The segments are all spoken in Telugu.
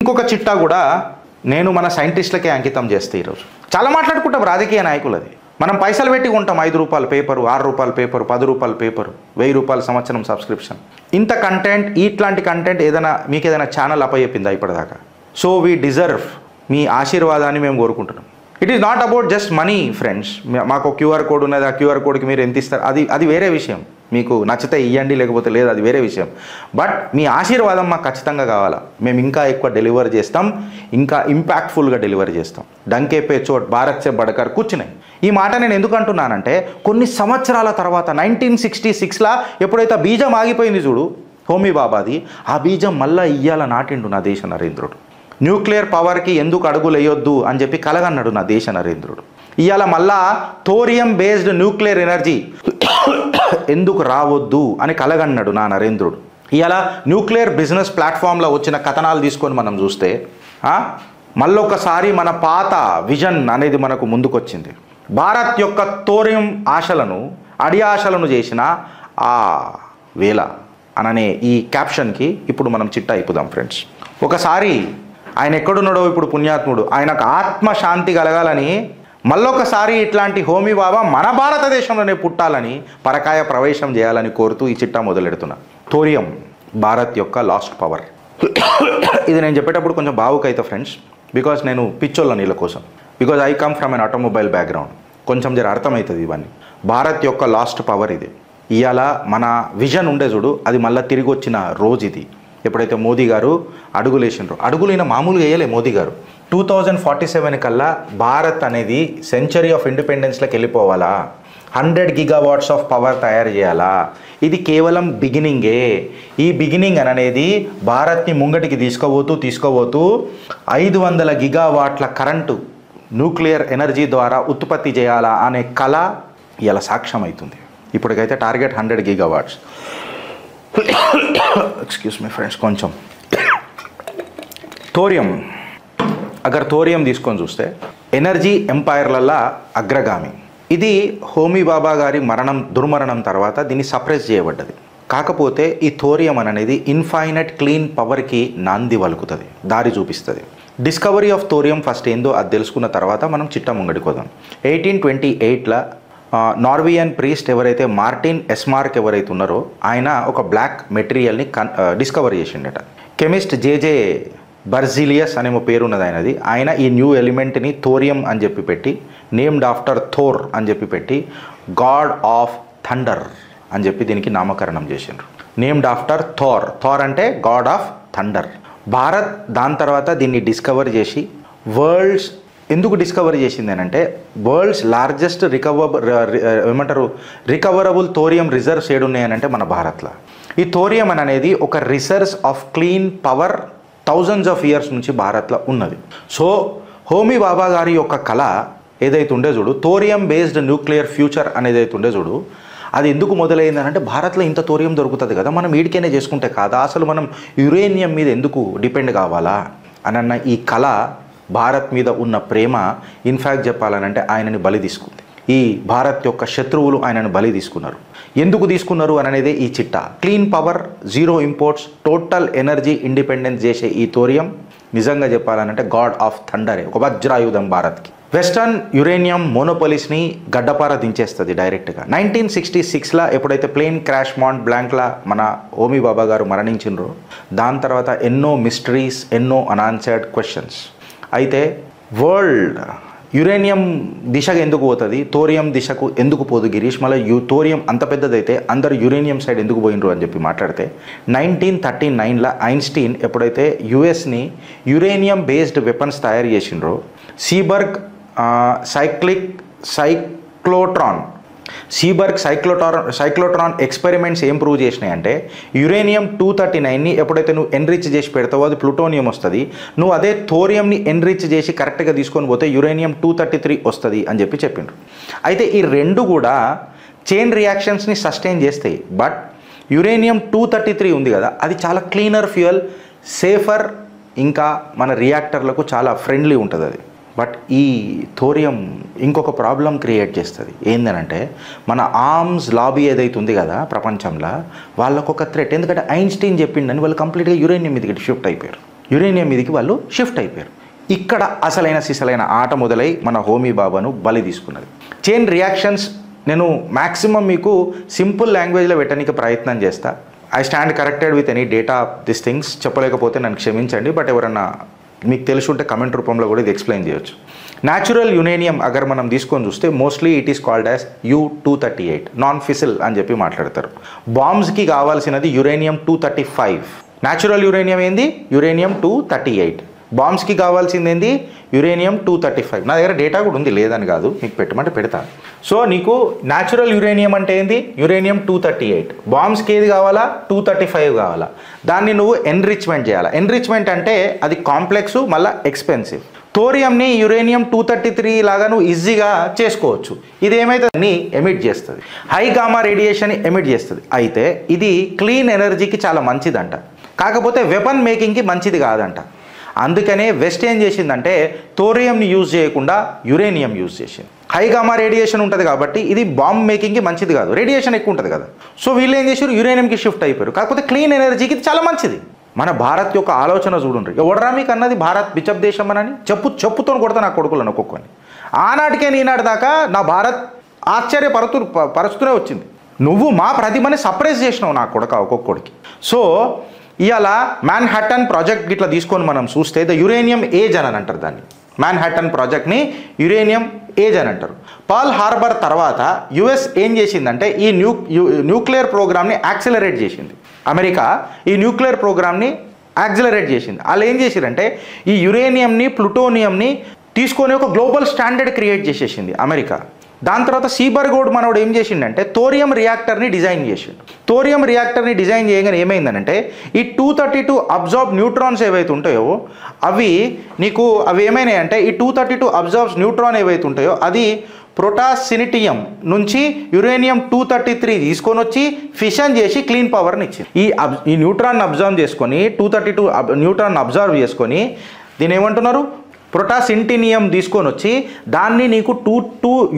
ఇంకొక చిట్టా కూడా నేను మన సైంటిస్టులకే అంకితం చేస్తే ఈరోజు చాలా మాట్లాడుకుంటాం రాజకీయ నాయకులది. మనం పైసలు పెట్టి కొంటాం, 5 రూపాయల పేపరు, 6 రూపాయల పేపరు, 10 రూపాయల పేపరు, 1000 రూపాయల సంవత్సరం సబ్స్క్రిప్షన్. ఇంత కంటెంట్, ఇట్లాంటి కంటెంట్ మీకు ఏదైనా ఛానల్ అప్పచెప్పిందా ఇప్పటిదాకా? సో వీ డిజర్వ్ మీ ఆశీర్వాదాన్ని మేము కోరుకుంటున్నాం. It is not about just money friends. మాకు క్యూఆర్ కోడ్ ఉన్నది, ఆ క్యూఆర్ కోడ్కి మీరు ఎంత ఇస్తారు అది వేరే విషయం. మీకు నచ్చితే ఇవ్వండి, లేకపోతే లేదు, అది వేరే విషయం. బట్ మీ ఆశీర్వాదం మాకు ఖచ్చితంగా కావాలా. మేము ఇంకా ఎక్కువ డెలివర్ చేస్తాం, ఇంకా ఇంపాక్ట్ఫుల్గా డెలివర్ చేస్తాం. డంకే పే చోట్ భారత్ సే బడకర్ కూర్చున్నాయి. ఈ మాట నేను ఎందుకు అంటున్నానంటే కొన్ని సంవత్సరాల తర్వాత 1966లా ఎప్పుడైతే బీజం ఆగిపోయింది చూడు హోమీ బాబాది, ఆ బీజం మళ్ళీ ఇయ్యాల నాటిండు నా దేశ నరేంద్రుడు. న్యూక్లియర్ పవర్కి ఎందుకు అడుగులు వేయొద్దు అని చెప్పి కలగన్నాడు నా దేశ నరేంద్రుడు. ఇవాళ మళ్ళా థోరియం బేస్డ్ న్యూక్లియర్ ఎనర్జీ ఎందుకు రావద్దు అని కలగన్నాడు నా నరేంద్రుడు. ఇవాళ న్యూక్లియర్ బిజినెస్ ప్లాట్ఫామ్లో వచ్చిన కథనాలు తీసుకొని మనం చూస్తే మళ్ళొకసారి మన పాత విజన్ అనేది మనకు ముందుకొచ్చింది. భారత్ యొక్క థోరియం ఆశలను అడియాశలను చేసిన ఆ వేళ అననే ఈ క్యాప్షన్కి ఇప్పుడు మనం చిట్టా అయిపోదాం ఫ్రెండ్స్. ఒకసారి ఆయన ఎక్కడున్నాడో ఇప్పుడు పుణ్యాత్ముడు, ఆయనకు ఆత్మశాంతి కలగాలని మళ్ళొకసారి ఇట్లాంటి హోమీ బాబా మన భారతదేశంలోనే పుట్టాలని పరకాయ ప్రవేశం చేయాలని కోరుతూ ఈ చిట్టా మొదలెడుతున్నా. థోరియం భారత్ యొక్క లాస్ట్ పవర్. ఇది నేను చెప్పేటప్పుడు కొంచెం బావుకైతే ఫ్రెండ్స్, బికాజ్ నేను పిచ్చోళ్ళ నీళ్ళ కోసం, because I come from an automobile background. కొంచెం జర అర్థమవుతుంది ఇవన్నీ. భారత్ యొక్క లాస్ట్ పవర్ ఇది. ఇవాళ మన విజన్ ఉండే చూడు, అది మళ్ళీ తిరిగి వచ్చిన రోజు ఇది. ఎప్పుడైతే మోదీ గారు అడుగులేసినారో, అడుగులైన మామూలుగా వేయలే మోదీ గారు. 2047 కల్లా భారత్ అనేది సెంచరీ ఆఫ్ ఇండిపెండెన్స్లోకి వెళ్ళిపోవాలా, 100 gigawatts ఆఫ్ పవర్ తయారు చేయాలా. ఇది కేవలం బిగినింగే. ఈ బిగినింగ్ అనేది భారత్ని ముంగటికి తీసుకోబోతూ 500 gigawatts కరెంటు న్యూక్లియర్ ఎనర్జీ ద్వారా ఉత్పత్తి చేయాలా అనే కళ ఇలా సాక్ష్యం అవుతుంది. ఇప్పటికైతే target 100 gigawatts. Excuse me friends, కొంచెం థోరియం తీసుకొని చూస్తే ఎనర్జీ ఎంపైర్లల్లా అగ్రగామి. ఇది హోమీ బాబా గారి దుర్మరణం తర్వాత దీన్ని సప్రెస్ చేయబడ్డది. కాకపోతే ఈ థోరియం అనేది ఇన్ఫైనైట్ క్లీన్ పవర్కి నాంది వలుకుతుంది, దారి చూపిస్తుంది. డిస్కవరీ ఆఫ్ థోరియం ఫస్ట్ ఏందో అది తెలుసుకున్న తర్వాత మనం చిట్టా ముంగడిపోదాం. 1828లా నార్వియన్ ప్రీస్ట్ ఎవరైతే మార్టిన్ ఎస్మార్క్ ఎవరైతే ఉన్నారో ఆయన ఒక బ్లాక్ మెటీరియల్ని డిస్కవర్ చేసిండట. కెమిస్ట్ జేజే బర్జిలియస్ అనే పేరు ఉన్నది ఆయనది. ఆయన ఈ న్యూ ఎలిమెంట్ని థోరియం అని చెప్పి పెట్టి, నేమ్డ్ ఆఫ్టర్ థోర్ అని చెప్పి పెట్టి, గాడ్ ఆఫ్ థండర్ అని చెప్పి దీనికి నామకరణం చేసిండ్రు. నేమ్డ్ ఆఫ్టర్ థోర్ అంటే గాడ్ ఆఫ్ థండర్. భారత్ దాని తర్వాత దీన్ని డిస్కవర్ చేసి ఎందుకు డిస్కవర్ చేసింది అని అంటే world's largest recoverable thorium reserves ఏడున్నాయనంటే మన భారత్లో. ఈ థోరియం అనేది ఒక research of clean power thousands of years నుంచి భారత్లో ఉన్నది. సో హోమీ బాబా గారి యొక్క కళ ఏదైతే ఉండే చూడు, థోరియం బేస్డ్ న్యూక్లియర్ ఫ్యూచర్ అనేది అయితే ఉండే చూడు, అది ఎందుకు మొదలైందని అంటే భారత్లో ఇంత థోరియం దొరుకుతుంది కదా, మనం వీడికైనా చేసుకుంటే కాదా, అసలు మనం యురేనియం మీద ఎందుకు డిపెండ్ కావాలా అన్న ఈ కళ, భారత్ మీద ఉన్న ప్రేమ ఇన్ఫ్యాక్ట్ చెప్పాలనంటే ఆయనని బలి తీసుకుంది. ఈ భారత్ యొక్క శత్రువులు ఆయనను బలి తీసుకున్నారు. ఎందుకు తీసుకున్నారు అనేది ఈ చిట్టా. Clean power, zero imports, total energy independence చేసే ఈ థోరియం నిజంగా చెప్పాలనంటే గాడ్ ఆఫ్ థండరే, ఒక వజ్రాయుధం భారత్కి. వెస్టర్న్ యురేనియం మోనోపోలిస్ని గడ్డపార దించేస్తుంది డైరెక్ట్గా. 1966లా ఎప్పుడైతే ప్లేన్ క్రాష్ మాంట్ బ్లాంక్లా మన హోమీ బాబా గారు మరణించినరో దాని తర్వాత ఎన్నో మిస్టరీస్, ఎన్నో అనాన్సర్డ్ క్వశ్చన్స్. అయితే వరల్డ్ యురేనియం దిశకు ఎందుకు పోతుంది, థోరియం దిశకు ఎందుకు పోదు గిరీష్, మళ్ళీ థోరియం అంత పెద్దదైతే అందరు యురేనియం సైడ్ ఎందుకు పోయినరు అని చెప్పి మాట్లాడితే 1939లా ఐన్స్టీన్ ఎప్పుడైతే యుఎస్ని యురేనియం బేస్డ్ వెపన్స్ తయారు చేసిండ్రో, సీబర్గ్ సైక్లోట్రాన్ ఎక్స్పెరిమెంట్స్ ఏం ప్రూవ్ చేసినాయంటే యురేనియం 239ని ఎప్పుడైతే నువ్వు ఎన్రిచ్ చేసి పెడతావో అది ప్లూటోనియం వస్తుంది, నువ్వు అదే థోరియంని ఎన్రిచ్ చేసి కరెక్ట్గా తీసుకొని పోతే యురేనియం 233 వస్తుంది అని చెప్పి చెప్పిండ్రు. అయితే ఈ రెండు కూడా చైన్ రియాక్షన్స్ని సస్టైన్ చేస్తాయి. బట్ యురేనియం 233 ఉంది కదా, అది చాలా క్లీనర్ ఫ్యూయల్, సేఫర్, ఇంకా మన రియాక్టర్లకు చాలా ఫ్రెండ్లీ ఉంటుంది అది. బట్ ఈ థోరియం ఇంకొక ప్రాబ్లం క్రియేట్ చేస్తుంది. ఏంటంటే మన ఆర్మ్స్ లాబీ ఏదైతే ఉంది కదా ప్రపంచంలో, వాళ్ళకు ఒక థ్రెట్. ఎందుకంటే ఐన్స్టీన్ చెప్పిండని వాళ్ళు కంప్లీట్గా యురేనియం మీదకి షిఫ్ట్ అయిపోయారు. యురేనియం మీదకి వాళ్ళు షిఫ్ట్ అయిపోయారు. ఇక్కడ అసలైన సిసలైన ఆట మొదలై మన హోమీ బాబాను బలి తీసుకున్నది. చైన్ రియాక్షన్స్ నేను మ్యాక్సిమం మీకు సింపుల్ లాంగ్వేజ్లో పెట్టడానికి ప్రయత్నం చేస్తా. I stand corrected with any data this things. చెప్పలేకపోతే నన్ను క్షమించండి, బట్ ఎవరన్నా మీకు తెలిసి ఉంటే కమెంట్ రూపంలో కూడా ఇది ఎక్స్ప్లెయిన్ చేయొచ్చు. న్యాచురల్ యురేనియం అగర్ మనం తీసుకొని చూస్తే mostly it is called as U-238 non fissile అని చెప్పి మాట్లాడతారు. బాంబ్స్కి కావాల్సినది యురేనియం 235. న్యాచురల్ యురేనియం ఏంది? యురేనియం 238. బాంబ్స్కి కావాల్సింది ఏంది? యురేనియం 235. నా దగ్గర డేటా కూడా ఉంది, లేదని కాదు, మీకు పెట్టమంటే పెడతాను. సో నీకు న్యాచురల్ యురేనియం అంటే ఏంది? యురేనియం 238. బాంబ్స్కి ఏది కావాలా? 235 కావాలా. దాన్ని నువ్వు ఎన్రిచ్మెంట్ చేయాలి. ఎన్రిచ్మెంట్ అంటే అది కాంప్లెక్స్, మళ్ళీ ఎక్స్పెన్సివ్. థోరియంని యురేనియం 233 లాగా నువ్వు ఈజీగా చేసుకోవచ్చు. ఇది ఏమైతుంది? ఎమిట్ చేస్తుంది, హై గామా రేడియేషన్ ఎమిట్ చేస్తుంది. అయితే ఇది క్లీన్ ఎనర్జీకి చాలా మంచిదంట, కాకపోతే వెపన్ మేకింగ్కి మంచిది కాదంట. అందుకనే వెస్ట్ ఏం చేసిందంటే థోరియంని యూజ్ చేయకుండా యురేనియం యూజ్ చేసింది. హై గామా రేడియేషన్ ఉంటుంది కాబట్టి ఇది బాంబ్ మేకింగ్కి మంచిది కాదు, రేడియేషన్ ఎక్కువ ఉంటుంది కదా. సో వీళ్ళు ఏం చేశారు? యురేనియంకి షిఫ్ట్ అయిపోయారు. కాకపోతే క్లీన్ ఎనర్జీకి ఇది చాలా మంచిది. మన భారత్ యొక్క ఆలోచన చూడండి. ఎవడరా మీకు అన్నది భారత్ బిచ్చప్ దేశం అని? చెప్పుతో కొడతా నా కొడుకులను ఒక్కొక్కని. ఆనాటికే ఈనాటి దాకా నా భారత్ పరుస్తూనే వచ్చింది. నువ్వు మా ప్రతిభని సప్రెస్ చేసినావు నా కొడక ఒక్కొక్కడికి. సో ఇవాళ మ్యాన్హాటన్ ప్రాజెక్ట్ ఇట్లా తీసుకొని మనం చూస్తే ద యురేనియం ఏజ్ అని అంటారు దాన్ని. మ్యాన్హాటన్ ప్రాజెక్ట్ని యురేనియం ఏజ్ అని అంటారు. పర్ల్ హార్బర్ తర్వాత యుఎస్ ఏం చేసిందంటే ఈ న్యూక్లియర్ ప్రోగ్రామ్ని యాక్సిలరేట్ చేసింది. అమెరికా ఈ న్యూక్లియర్ ప్రోగ్రామ్ని యాక్సిలరేట్ చేసింది. వాళ్ళు ఏం చేసిరంటే ఈ యురేనియంని ప్లూటోనియంని తీసుకొని ఒక గ్లోబల్ స్టాండర్డ్ క్రియేట్ చేసేసింది అమెరికా. దాని తర్వాత సీబర్గోడ్ మనోడు ఏం చేసిండంటే థోరియం రియాక్టర్ని డిజైన్ చేసిండు. థోరియం రియాక్టర్ని డిజైన్ చేయగానే ఏమైందనంటే ఈ 232 అబ్జార్బ్ న్యూట్రాన్స్ ఏవైతే ఉంటాయో అవి ఏమైనాయంటే ఈ 232 అబ్జార్బ్స్ న్యూట్రాన్ ఏవైతే ఉంటాయో అది ప్రొటాసినిటియం నుంచి యురేనియం 233 తీసుకొని వచ్చి ఫిషన్ చేసి క్లీన్ పవర్ని ఇచ్చింది. ఈ న్యూట్రాన్ అబ్జర్వ్ చేసుకొని 232 న్యూట్రాన్ అబ్జర్వ్ చేసుకొని దీని ఏమంటున్నారు? ప్రొటాసింటినియం తీసుకొని వచ్చి దాన్ని నీకు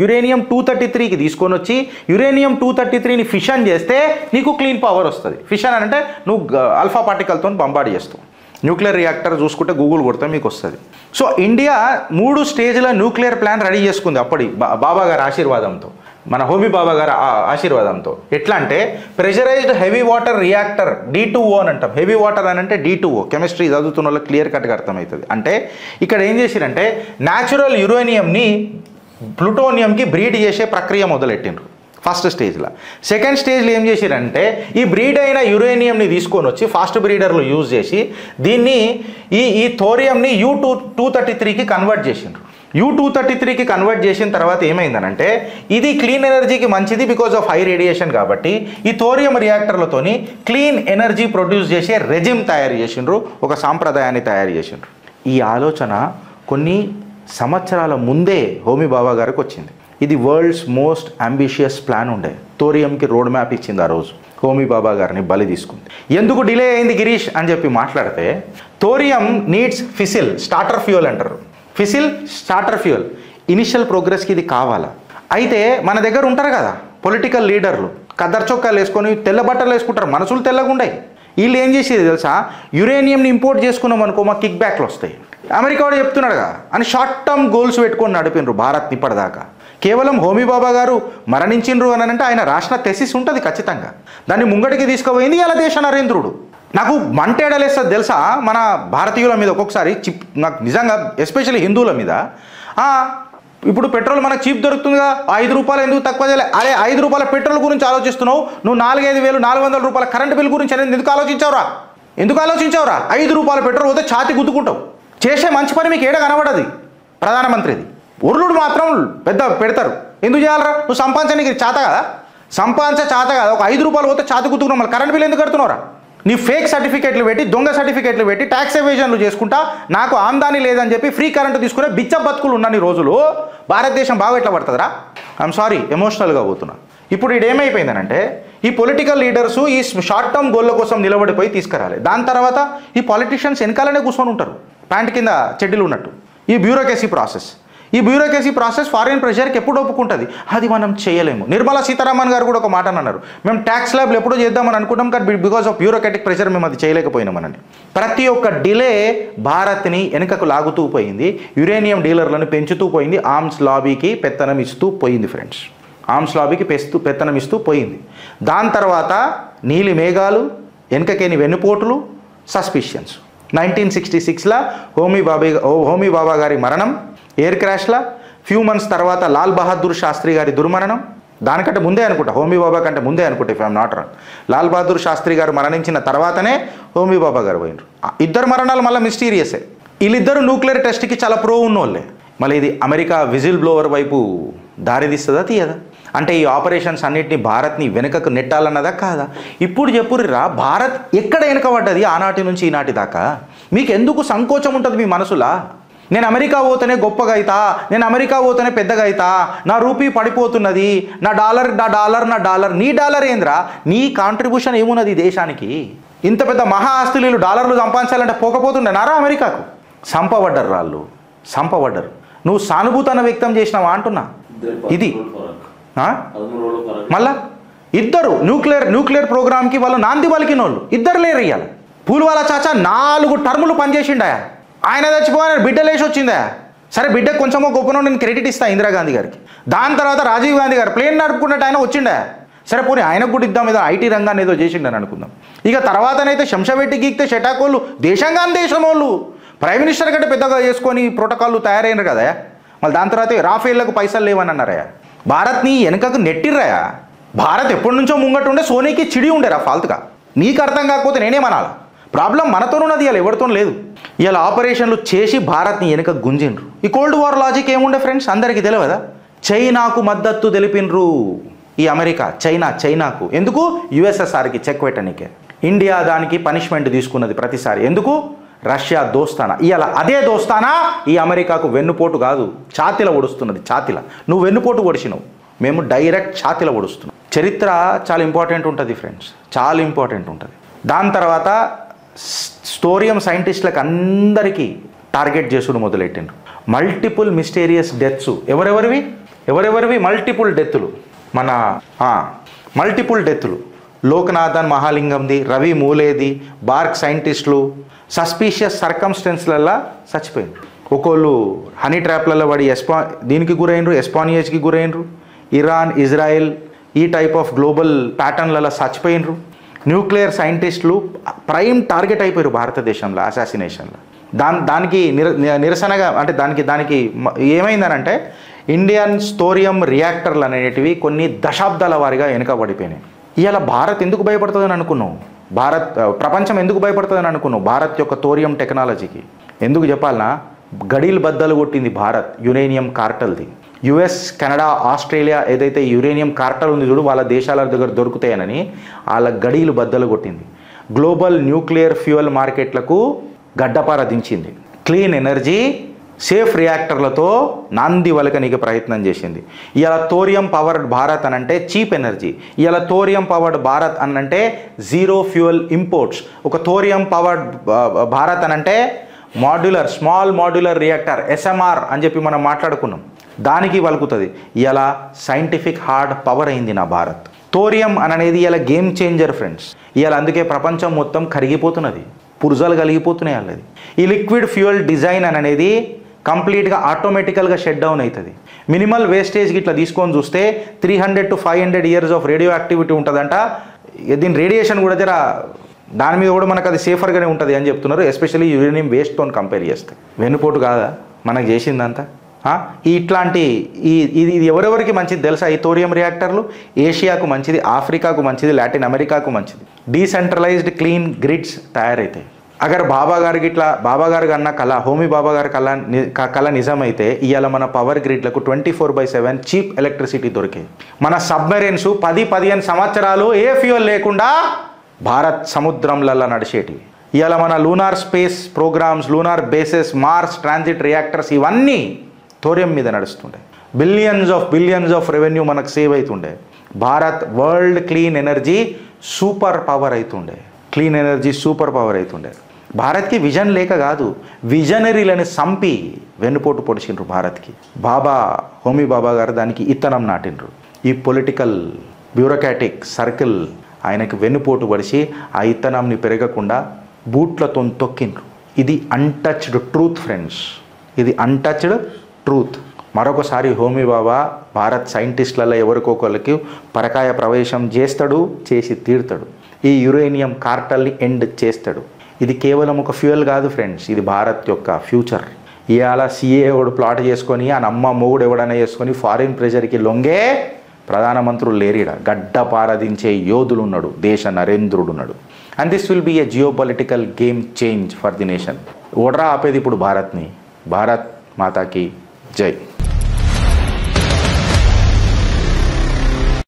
యురేనియం 233కి తీసుకొని వచ్చి యురేనియం 233ని ఫిషన్ చేస్తే నీకు క్లీన్ పవర్ వస్తుంది. ఫిషన్ అంటే నువ్వు ఆల్ఫా పార్టికల్తో బంబాడి చేస్తావు. న్యూక్లియర్ రియాక్టర్ చూసుకుంటే గూగుల్ కొడితే మీకు వస్తుంది. సో ఇండియా 3 స్టేజ్ల న్యూక్లియర్ ప్లాన్ రెడీ చేసుకుంది అప్పటి బాబా గారి ఆశీర్వాదంతో, మన హోమీ బాబా గారి ఆశీర్వాదంతో. ఎట్లా అంటే pressurised heavy water reactor D2O అని అంటాం. హెవీ వాటర్ అని అంటే D2O. కెమిస్ట్రీ చదువుతున్న వాళ్ళకి క్లియర్ కట్గా అర్థమవుతుంది. అంటే ఇక్కడ ఏం చేసిరంటే న్యాచురల్ యురేనియంని ప్లూటోనియంకి బ్రీడ్ చేసే ప్రక్రియ మొదలెట్టిండ్రు ఫస్ట్ స్టేజ్లో. సెకండ్ స్టేజ్లో ఏం చేసిరంటే ఈ బ్రీడ్ అయిన యురేనియంని తీసుకొని వచ్చి ఫాస్ట్ బ్రీడర్లు యూజ్ చేసి దీన్ని ఈ థోరియంని U-233కి కన్వర్ట్ చేసిండ్రు. U-233కి కన్వర్ట్ చేసిన తర్వాత ఏమైందనంటే ఇది క్లీన్ ఎనర్జీకి మంచిది బికాజ్ ఆఫ్ హై రేడియేషన్ కాబట్టి ఈ థోరియం రియాక్టర్లతోని క్లీన్ ఎనర్జీ ప్రొడ్యూస్ చేసే రెజిమ్ తయారు చేసిండ్రు, ఒక సాంప్రదాయాన్ని తయారు చేసిండ్రు. ఈ ఆలోచన కొన్ని సంవత్సరాల ముందే హోమీ బాబా గారికి వచ్చింది. ఇది వరల్డ్స్ మోస్ట్ అంబిషియస్ ప్లాన్ ఉండే. థోరియంకి రోడ్ మ్యాప్ ఇచ్చింది ఆ రోజు. హోమీ బాబా గారిని బలి తీసుకుంది. ఎందుకు డిలే అయింది గిరీష్ అని చెప్పి మాట్లాడితే థోరియం నీడ్స్ ఫిసిల్ స్టార్టర్ ఫ్యూయల్ అంటారు. ఫిసిల్ స్టార్టర్ ఫ్యూయల్ ఇనిషియల్ ప్రోగ్రెస్కి ఇది కావాలా. అయితే మన దగ్గర ఉంటారు కదా పొలిటికల్ లీడర్లు, కద్దర్ చొక్కాలు వేసుకొని తెల్ల బట్టలు వేసుకుంటారు, మనసులు తెల్లగా ఉన్నాయి. వీళ్ళు ఏం చేసేది తెలుసా? యురేనియంని ఇంపోర్ట్ చేసుకున్నాం అనుకో మా కిక్ బ్యాక్లు వస్తాయి, అమెరికా వాడు చెప్తున్నాడుగా అని షార్ట్ టర్మ్ గోల్స్ పెట్టుకొని నడిపినరు భారత్ ఇప్పటిదాకా. కేవలం హోమీ బాబా గారు మరణించిండ్రు అని అంటే ఆయన రాసిన థెసిస్ ఉంటుంది ఖచ్చితంగా, దాన్ని ముంగటికి తీసుకుపోయింది ఇలా దేశ నరేంద్రుడు. నాకు మంటేడలేస్తుంది తెలుసా మన భారతీయుల మీద ఒక్కొక్కసారి నాకు నిజంగా ఎస్పెషల్లీ హిందువుల మీద. ఇప్పుడు పెట్రోల్ మనకు చీప్ దొరుకుతుందిగా, 5 రూపాయలు ఎందుకు తక్కువ చేయలే? అరే 5 రూపాయల పెట్రోల్ గురించి ఆలోచిస్తున్నావు, నువ్వు 4,5,400 రూపాయల కరెంట్ బిల్ గురించి అనేది ఎందుకు ఆలోచించావురా? 5 రూపాయల పెట్రోల్ పోతే ఛాతి గుద్దుకుంటావు. చేసే మంచి పని మీకు ఏడ కనబడది ప్రధానమంత్రిది. ఉరులుడు మాత్రం పెద్ద పెడతారు. ఎందుకు చేయాలరా? నువ్వు సంపాదించడానికి చేత కదా, చేత కదా. ఒక 5 రూపాయలు పోతే ఛాతి గుద్దుకున్నావు, మళ్ళీ కరెంట్ బిల్ ఎందుకు కడుతున్నావురా? నీ ఫేక్ సర్టిఫికేట్లు పెట్టి దొంగ సర్టిఫికేట్లు పెట్టి ట్యాక్స్ ఎవేజన్లు చేసుకుంటా నాకు ఆమ్దాని లేదని చెప్పి ఫ్రీ కరెంటు తీసుకునే బిచ్చ బతుకులు ఉన్నన్ని రోజులు భారతదేశం బాగా ఎట్లా పడుతుందిరా? ఐఎమ్ సారీ, ఎమోషనల్గా పోతున్నా. ఇప్పుడు ఇదేమైపోయిందనంటే ఈ పొలిటికల్ లీడర్స్ ఈ షార్ట్ టర్మ్ గోళ్ళ కోసం నిలబడిపోయి తీసుకురాలి. దాని తర్వాత ఈ పాలిటిషియన్స్ వెనకాలనే కూర్చొని ఉంటారు ప్యాంట్ కింద చెడ్డీలు ఉన్నట్టు. ఈ బ్యూరోక్రసీ ప్రాసెస్ ఈ బ్యూరోక్రసీ ప్రాసెస్ ఫారిన్ ప్రెషర్కి ఎప్పుడు ఒప్పుకుంటుంది, అది మనం చేయలేము. నిర్మలా సీతారామన్ గారు కూడా ఒక మాట అన్నారు, మేము ట్యాక్స్ ల్యాబ్లు ఎప్పుడో చేద్దామని అనుకున్నాం కానీ బికాస్ ఆఫ్ బ్యూరోక్రాటిక్ ప్రెషర్ మేము అది చేయలేకపోయినామనండి. ప్రతి ఒక్క డిలే భారత్ని వెనుకకు లాగుతూ పోయింది, యురేనియం డీలర్లను పెంచుతూ పోయింది, ఆర్మ్స్ లాబీకి పెత్తనం ఇస్తూ పోయింది ఫ్రెండ్స్. ఆర్మ్స్ లాబీకి పెత్తనం ఇస్తూ పోయింది. దాని తర్వాత నీలి మేఘాలు, వెనుకకేని వెన్నుపోటులు, సస్పిషన్స్. 1966లో హోమీ బాబా గారి మరణం ఎయిర్ క్రాష్లా, ఫ్యూ మంత్స్ తర్వాత లాల్ బహదూర్ శాస్త్రి గారి దుర్మరణం, దానికంటే ముందే అనుకుంటా, హోమీ బాబా కంటే ముందే అనుకుంటా if I'm not wrong. Lal Bahadur Shastri garu మరణించిన తర్వాతనే హోమీ బాబా గారు పోయినారు. ఇద్దరు మరణాలు మళ్ళీ మిస్టీరియసే. వీళ్ళిద్దరు న్యూక్లియర్ టెస్ట్కి చాలా ప్రో ఉన్నోళ్ళే. మళ్ళీ ఇది అమెరికా విజిల్ బ్లోవర్ వైపు దారితీస్తుందా తీయదా? అంటే ఈ ఆపరేషన్స్ అన్నింటినీ భారత్ని వెనుకకు నెట్టాలన్నదా కాదా? ఇప్పుడు చెప్పుర్రా, భారత్ ఎక్కడ వెనుకబడ్డది ఆనాటి నుంచి ఈనాటి దాకా? మీకు ఎందుకు సంకోచం ఉంటుంది మీ మనసులా? నేను అమెరికా పోతేనే గొప్పగా అవుతా, నేను అమెరికా పోతేనే పెద్దగా అవుతా, నా రూపీ పడిపోతున్నది, నా డాలర్. నీ డాలర్ ఏంద్రా? నీ కాంట్రిబ్యూషన్ ఏమున్నది దేశానికి? ఇంత పెద్ద మహా ఆస్తులు డాలర్లు సంపాదించాలంటే పోకపోతుండేనారా అమెరికాకు? సంపబడ్డరు వాళ్ళు, సంపబడ్డరు. నువ్వు సానుభూతాన్ని వ్యక్తం చేసినావా అంటున్నా. ఇది మళ్ళా ఇద్దరు న్యూక్లియర్ ప్రోగ్రామ్కి వాళ్ళు నాంది పలికిన వాళ్ళు ఇద్దరు లేరు. ఇయ్యాలి పూల్వాలా చాచా 4 టర్ములు పనిచేసిండా, ఆయన చచ్చిపోయిన బిడ్డలు వేసి వచ్చిందా? సరే బిడ్డకు కొంచెమో గొప్పనో నేను క్రెడిట్ ఇస్తాను ఇందిరాగాంధీ గారికి. దాని తర్వాత రాజీవ్ గాంధీ గారు ప్లేన్ నడుపుకున్నట్టు ఆయన వచ్చిండా? సరే పోనీ ఆయనకు కూడా ఇద్దాం, ఏదో ఐటీ రంగాన్ని ఏదో చేసిండని అనుకుందాం. ఇక తర్వాతనైతే శంషాబెట్టి గీక్తే షటాకోళ్ళు దేశంగాని దేశం వాళ్ళు ప్రైమ్ మినిస్టర్ కంటే పెద్దగా చేసుకొని ప్రోటోకాల్లు తయారైనారు కదా. మళ్ళీ దాని తర్వాత రాఫేళ్లకు పైసలు లేవని అన్నారా? భారత్ని వెనుకకు నెట్టిర్రాయా? భారత్ ఎప్పటి నుంచో ముంగట్టు ఉండే సోనీకి చిడి ఉండేరా ఫాల్తుగా. నీకు అర్థం కాకపోతే నేనేమనాలా? ప్రాబ్లం మనతోనున్నది, ఇలా ఎవరితో లేదు. ఇలా ఆపరేషన్లు చేసి భారత్ని వెనుక గుంజిండ్రు. ఈ కోల్డ్ వార్ లాజిక్ ఏముండే ఫ్రెండ్స్ అందరికీ తెలియదా? చైనాకు మద్దతు తెలిపినరు ఈ అమెరికా. చైనాకు ఎందుకు? యుఎస్ఎస్ఆర్కి చెక్ పెట్టనీకే. ఇండియా దానికి పనిష్మెంట్ తీసుకున్నది ప్రతిసారి ఎందుకు? రష్యా దోస్తానా. ఇవాళ అదే దోస్తానా ఈ అమెరికాకు వెన్నుపోటు కాదు, ఛాతీల ఒడుస్తున్నది. ఛాతీల నువ్వు వెన్నుపోటు ఒడిచినావు, మేము డైరెక్ట్ ఛాతీల ఒడుస్తున్నాం. చరిత్ర చాలా ఇంపార్టెంట్ ఉంటుంది ఫ్రెండ్స్, చాలా ఇంపార్టెంట్ ఉంటుంది. దాని తర్వాత థోరియం సైంటిస్టులకు అందరికీ టార్గెట్ చేసుడు మొదలెట్టిండ్రు. Multiple mysterious deaths. ఎవరెవరివి మల్టిపుల్ డెత్తులు? మన మల్టిపుల్ డెత్తులు లోకనాథన్ మహాలింగంది, రవి మూలేది, బార్క్ సైంటిస్టులు సస్పీషియస్ సర్కమ్స్టెన్స్లల్లో చచ్చిపోయిండ్రు. ఒకళ్ళు హనీ ట్రాప్లలో పడి దీనికి గురైనరు, ఎస్పానియేజ్కి గురైనరు. ఇరాన్, ఇజ్రాయెల్ ఈ టైప్ ఆఫ్ గ్లోబల్ ప్యాటర్న్లలో చచ్చిపోయినరు. న్యూక్లియర్ సైంటిస్టులు ప్రైమ్ టార్గెట్ అయిపోయారు భారతదేశంలో అసాసినేషన్లో. దానికి నిరసనగా అంటే దానికి ఏమైందనంటే ఇండియన్ థోరియం రియాక్టర్లు అనేటివి కొన్ని దశాబ్దాల వారీగా వెనుకబడిపోయినాయి. ఇవాళ భారత్ ఎందుకు భయపడుతుందని అనుకున్నావు? ప్రపంచం ఎందుకు భయపడుతుందని అనుకున్నావు? భారత్ యొక్క థోరియం టెక్నాలజీకి ఎందుకు చెప్పాలనా? గడీలు బద్దలు కొట్టింది భారత్ యురేనియం కార్టల్ది. యుఎస్, కెనడా, ఆస్ట్రేలియా ఏదైతే యురేనియం కార్టల్ ఉంది చూడు, వాళ్ళ దేశాల దగ్గర దొరుకుతాయనని వాళ్ళ గడీలు బద్దలు కొట్టింది. గ్లోబల్ న్యూక్లియర్ ఫ్యూయల్ మార్కెట్లకు గడ్డపార దించింది. క్లీన్ ఎనర్జీ, సేఫ్ రియాక్టర్లతో నాంది వలకనికి ప్రయత్నం చేసింది. ఇలా థోరియం పవర్డ్ భారత్ అనంటే చీప్ ఎనర్జీ, ఇలా థోరియం పవర్డ్ భారత్ అనంటే జీరో ఫ్యూయల్ ఇంపోర్ట్స్. ఒక థోరియం పవర్డ్ భారత్ అనంటే స్మాల్ మాడ్యులర్ రియాక్టర్ ఎస్ఎంఆర్ అని చెప్పి మనం మాట్లాడుకున్నాం, దానికి వలుకుతుంది. ఇలా సైంటిఫిక్ హార్డ్ పవర్ అయింది నా భారత్. థోరియం అనేది ఇలా గేమ్ చేంజర్ ఫ్రెండ్స్. ఇలా అందుకే ప్రపంచం మొత్తం కరిగిపోతున్నది, పుర్జాలు కలిగిపోతున్నాయి వాళ్ళది. ఈ లిక్విడ్ ఫ్యూయల్ డిజైన్ అనేది కంప్లీట్గా ఆటోమేటికల్గా షట్ డౌన్ అవుతుంది. మినిమల్ వేస్టేజ్కి ఇట్లా తీసుకొని చూస్తే 300 to 500 years of radio activity ఉంటుందంట. దీని రేడియేషన్ కూడా జర దాని మీద కూడా మనకు అది సేఫర్గానే ఉంటుంది అని చెప్తున్నారు, ఎస్పెషల్లీ యురేనియం వేస్ట్తో కంపేర్ చేస్తే. వెన్నుపోటు కాదా మనకు చేసిందంతా? ఇట్లాంటి ఇది ఎవరెవరికి మంచిది తెలుసా? ఈ థోరియం రియాక్టర్లు ఏషియాకు మంచిది, ఆఫ్రికాకు మంచిది, లాటిన్ అమెరికాకు మంచిది. డీసెంట్రలైజ్డ్ క్లీన్ గ్రిడ్స్ తయారైతాయి. అగర్ బాబా గారికి అన్న కళ, హోమీ బాబా గారి కళ నిజమైతే ఇవాళ మన పవర్ గ్రిడ్లకు 24/7 చీప్ ఎలక్ట్రిసిటీ దొరికే. మన సబ్మెరైన్స్ 10-15 సంవత్సరాలు ఏ ఫ్యూయల్ లేకుండా భారత్ సముద్రంలలో నడిచేటివి. ఇవాళ మన lunar space programs, lunar bases, Mars transit reactors ఇవన్నీ థోరియం మీద నడుస్తుండే. బిలియన్స్ ఆఫ్ రెవెన్యూ మనకు సేవ్ అవుతుండే. Bharat world clean energy super power అవుతుండే. భారత్కి విజన్ లేక కాదు, విజనరీలను సంపి వెన్నుపోటు పొడిచిండ్రు భారత్కి. హోమీ బాబా గారు దానికి ఇత్తనం నాటిండ్రు. ఈ పొలిటికల్ బ్యూరోక్రాటిక్ సర్కిల్ ఆయనకి వెన్నుపోటు పడిచి ఆ ఇత్తనాన్ని పెరగకుండా బూట్లతో తొక్కిండ్రు. ఇది అన్టచ్డ్ ట్రూత్ ఫ్రెండ్స్, ఇది అన్టచ్డ్ ట్రూత్. మరొకసారి హోమీ బాబా భారత్ సైంటిస్టులలో ఎవరికొకరికి పరకాయ ప్రవేశం చేస్తాడు, చేసి తీరుతాడు. ఈ యురేనియం కార్టల్ని ఎండ్ చేస్తాడు. ఇది కేవలం ఒక ఫ్యూయల్ కాదు ఫ్రెండ్స్, ఇది భారత్ యొక్క ఫ్యూచర్. ఇవాళ సీఏ ఎవడు ప్లాట్ చేసుకొని ఆ నమ్మ మొగుడు ఎవడైనా చేసుకొని ఫారిన్ ప్రెషర్కి లొంగే ప్రధానమంత్రులు లేరీడ. గడ్డ పారదించే యోధులు ఉన్నాడు, దేశ నరేంద్రుడు ఉన్నాడు. And this will be a geopolitical game change for the nation. ఓడ్రా ఆపేది ఇప్పుడు భారత్ని. భారత్ మాతాకి జై.